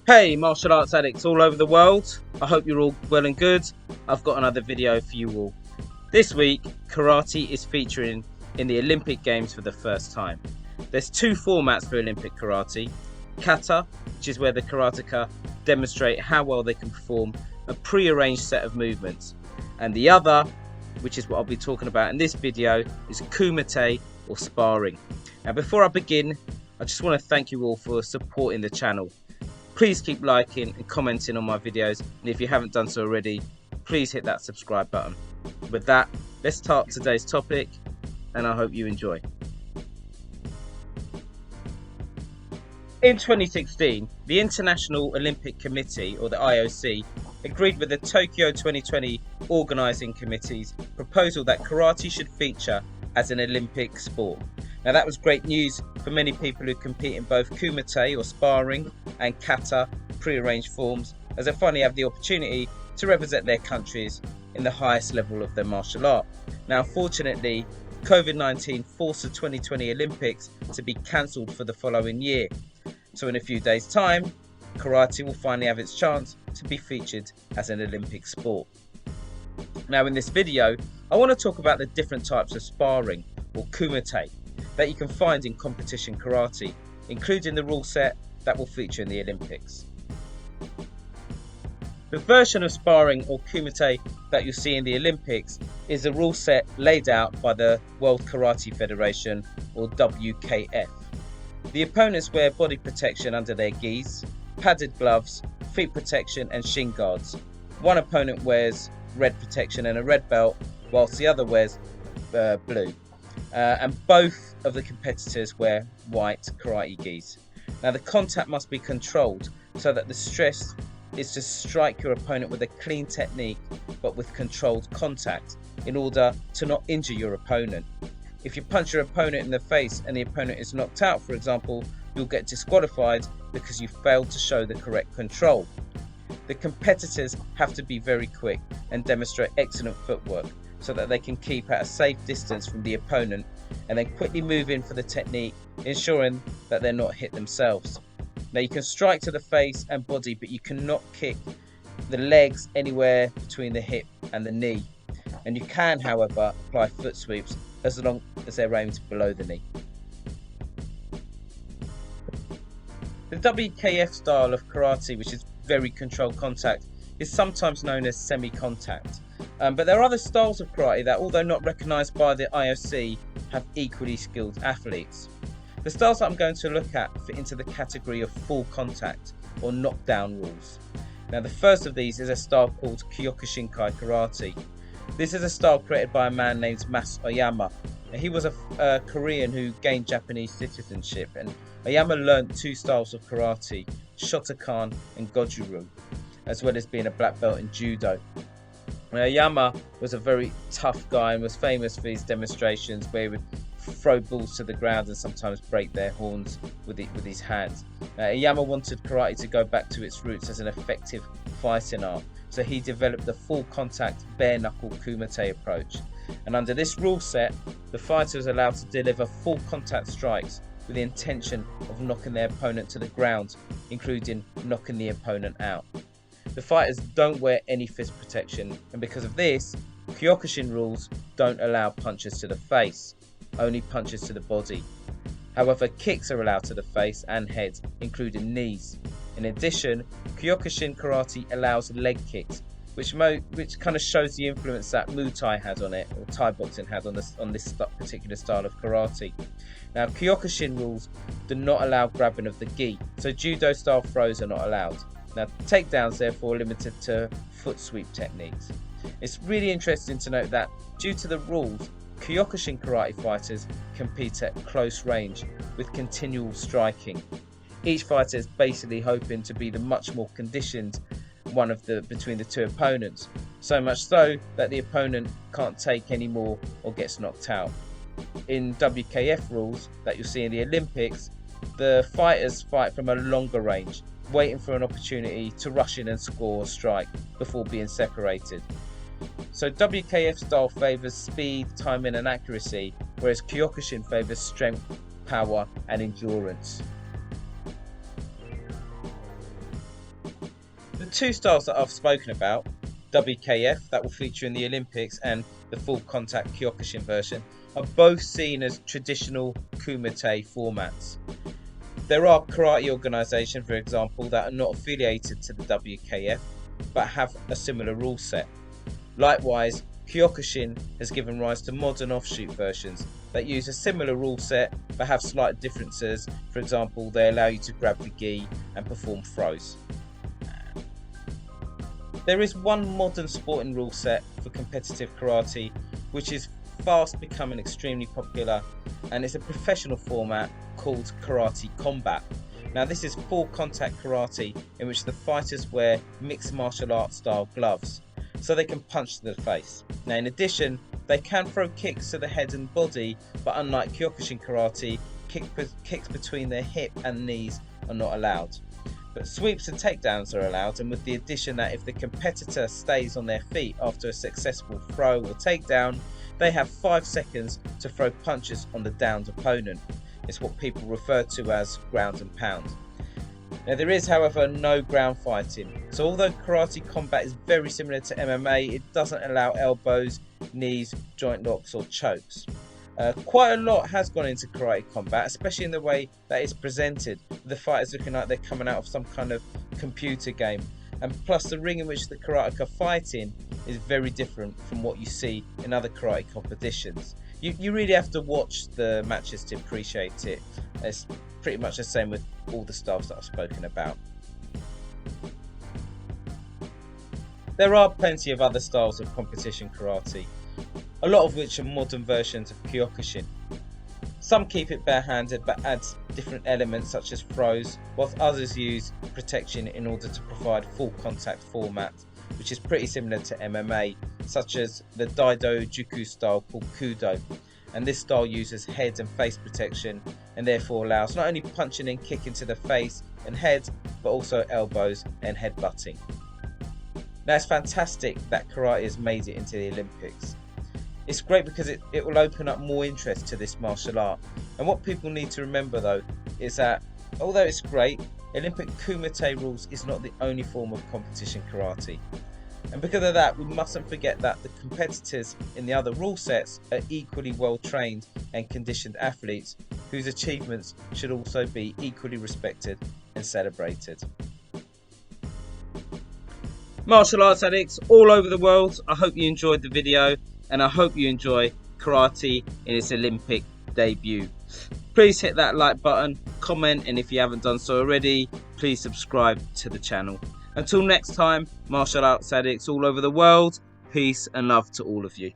Hey martial arts addicts all over the world, I hope you're all well and good. I've got another video for you all. This week, karate is featuring in the Olympic Games for the first time. There's two formats for Olympic karate. Kata, which is where the karateka demonstrate how well they can perform a pre-arranged set of movements. And the other, which is what I'll be talking about in this video, is Kumite or sparring. Now before I begin, I just want to thank you all for supporting the channel. Please keep liking and commenting on my videos, and if you haven't done so already, please hit that subscribe button. With that, let's start today's topic, and I hope you enjoy. In 2016, the International Olympic Committee, or the IOC, agreed with the Tokyo 2020 Organising Committee's proposal that karate should feature as an Olympic sport. Now that was great news for many people who compete in both kumite or sparring and kata pre-arranged forms, as they finally have the opportunity to represent their countries in the highest level of their martial art. Now unfortunately, COVID-19 forced the 2020 Olympics to be cancelled for the following year. So in a few days' time, karate will finally have its chance to be featured as an Olympic sport. Now in this video, I want to talk about the different types of sparring, or kumite, that you can find in competition karate, including the rule set that will feature in the Olympics. The version of sparring or kumite that you'll see in the Olympics is a rule set laid out by the World Karate Federation, or WKF. The opponents wear body protection under their gis, padded gloves, feet protection and shin guards. One opponent wears red protection and a red belt, whilst the other wears blue. And both of the competitors wear white karate gis. Now the contact must be controlled so that the stress is to strike your opponent with a clean technique but with controlled contact in order to not injure your opponent. If you punch your opponent in the face and the opponent is knocked out, for example, you'll get disqualified because you failed to show the correct control. The competitors have to be very quick and demonstrate excellent footwork so that they can keep at a safe distance from the opponent and then quickly move in for the technique, ensuring that they're not hit themselves. Now you can strike to the face and body, but you cannot kick the legs anywhere between the hip and the knee. And you can, however, apply foot sweeps as long as they're aimed below the knee. The WKF style of karate, which is very controlled contact, is sometimes known as semi-contact. But there are other styles of karate that, although not recognised by the IOC, have equally skilled athletes. The styles that I'm going to look at fit into the category of full contact or knockdown rules. Now the first of these is a style called Kyokushinkai karate. This is a style created by a man named Mas Oyama. He was a Korean who gained Japanese citizenship, and Oyama learned two styles of karate, Shotokan and Goju-ryu, as well as being a black belt in judo. Oyama was a very tough guy and was famous for his demonstrations where he would throw bulls to the ground and sometimes break their horns with his hands. Oyama wanted karate to go back to its roots as an effective fighting art, so he developed the full contact bare knuckle kumite approach. And under this rule set, the fighter is allowed to deliver full contact strikes with the intention of knocking their opponent to the ground, including knocking the opponent out. The fighters don't wear any fist protection, and because of this, Kyokushin rules don't allow punches to the face, only punches to the body. However, kicks are allowed to the face and head, including knees. In addition, Kyokushin karate allows leg kicks, which kind of shows the influence that Muay Thai has on it, or Thai boxing had on this particular style of karate. Now, Kyokushin rules do not allow grabbing of the gi, so judo style throws are not allowed. Now, takedowns therefore limited to foot sweep techniques. It's really interesting to note that due to the rules, Kyokushin karate fighters compete at close range with continual striking. Each fighter is basically hoping to be the much more conditioned one between the two opponents, so much so that the opponent can't take any more or gets knocked out. In WKF rules that you'll see in the Olympics, the fighters fight from a longer range, waiting for an opportunity to rush in and score or strike before being separated. So WKF style favours speed, timing and accuracy, whereas Kyokushin favours strength, power and endurance. two styles that I've spoken about, WKF, that will feature in the Olympics, and the full contact Kyokushin version, are both seen as traditional Kumite formats. There are karate organisations, for example, that are not affiliated to the WKF but have a similar rule set. Likewise, Kyokushin has given rise to modern offshoot versions that use a similar rule set but have slight differences. For example, they allow you to grab the gi and perform throws. There is one modern sporting rule set for competitive karate which is fast becoming extremely popular, and it's a professional format called Karate Combat. Now this is full contact karate in which the fighters wear mixed martial arts style gloves so they can punch to the face. Now in addition, they can throw kicks to the head and body, but unlike Kyokushin karate, kicks between their hip and knees are not allowed. But sweeps and takedowns are allowed, and with the addition that if the competitor stays on their feet after a successful throw or takedown, they have 5 seconds to throw punches on the downed opponent. It's what people refer to as ground and pound. Now there is, however, no ground fighting. So although Karate Combat is very similar to MMA, it doesn't allow elbows, knees, joint locks or chokes. Quite a lot has gone into Karate Combat, especially in the way that it's presented, with the fighters looking like they're coming out of some kind of computer game. And plus the ring in which the karateka fight in is very different from what you see in other karate competitions. You really have to watch the matches to appreciate it. It's pretty much the same with all the styles that I've spoken about. There are plenty of other styles of competition karate, a lot of which are modern versions of Kyokushin. Some keep it barehanded but add different elements such as throws, whilst others use protection in order to provide full contact format, which is pretty similar to MMA, such as the Daido Juku style called Kudo. And this style uses head and face protection and therefore allows not only punching and kicking to the face and head, but also elbows and head butting. Now it's fantastic that karate has made it into the Olympics. It's great because it will open up more interest to this martial art. And what people need to remember though is that although it's great, Olympic Kumite rules is not the only form of competition karate. And because of that, we mustn't forget that the competitors in the other rule sets are equally well trained and conditioned athletes whose achievements should also be equally respected and celebrated. Martial arts addicts all over the world, I hope you enjoyed the video, and I hope you enjoy karate in its Olympic debut. Please hit that like button, comment, and if you haven't done so already, please subscribe to the channel. Until next time, martial arts addicts all over the world, peace and love to all of you.